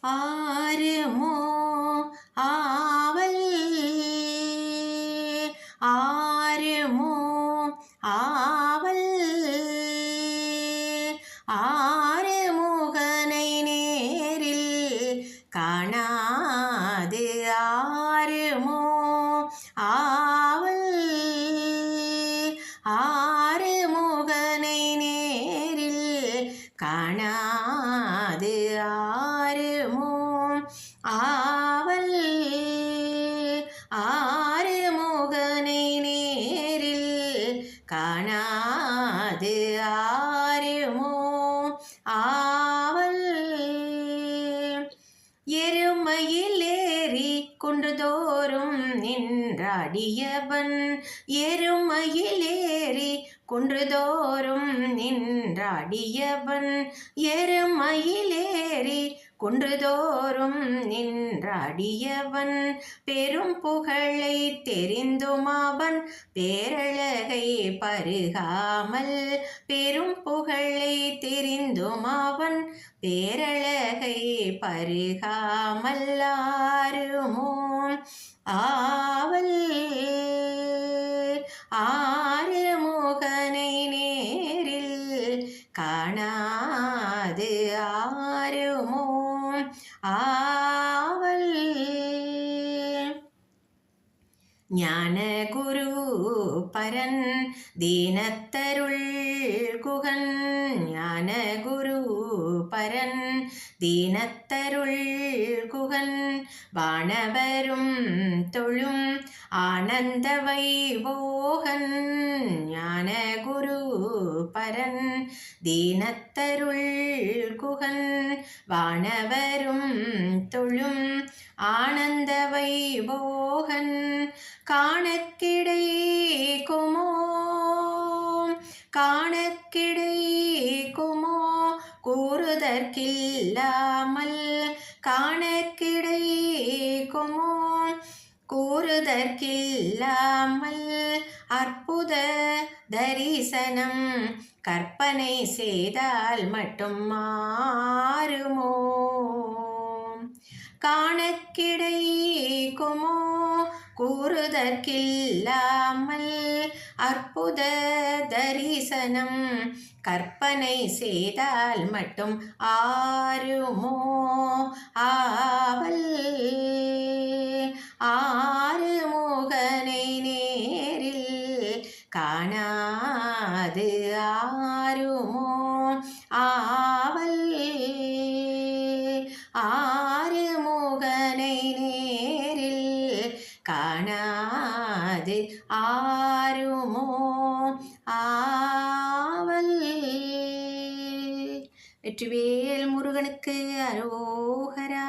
ஆறுமோ ஆவல் ஆறுமோ ஆவல் ஆறுமுகனை நேரில் காணாது ஆறுமோ ஆவல் ஆறுமுகனை நேரில் காணாது ஆறுமோ ஆவல் ஆறுமுகனை நேரில் காணாது ஆறுமோ ஆவல் எருமையில் ஏறி குன்றுதோறும் நின்றாடியவன் எருமையில் ஏறி குன்றுதோறும் நின்றாடியவன் எருமையில் ஏறி குன்றுதோறும் நின்றாடியவன் பெரும் புகழை தெரிந்தும் அவன் பேரழகை பருகாமல் பெரும் புகழை தெரிந்தும் அவன் பேரழகை பருகாமல் ஆறுமோ ஆவல் ஆறுமுகனை நேரில் காணாது ஆறுமோ ஆவல் ஞான குரு பரன் தீனத்தருள் குகன் ஞான குரு பரன் தீனத்தருள் குகன் வானவரும் தொழும் ஆனந்த வைபோகன் ஞான குரு பரன் தீனத்தருள் குகன் வானவரும் தொழும் ஆனந்த வைபோகன் காணக்கிடைக்குமோ காணக்கிடைக்குமோ கூறுதற்கில்லாமல் காணக்கிடைக்குமோ கூறுதற்கில்லாமல் அற்புத தரிசனம் கற்பனை செய்தால் மட்டும் மாறுமோ காணக்கிடைக்குமோ கூறுதற்கில்லாமல் அற்புத தரிசனம் கற்பனை செய்தால் மட்டும் ஆறுமோ ஆவல் ஆறுமுகனை நேரில் காணாது ஆறுமோ ஆவல் ஆறுமுகனை நேரில் காணாது ஆறுமோ ஆவல். வெற்றிவேல் முருகனுக்கு அரோகரா.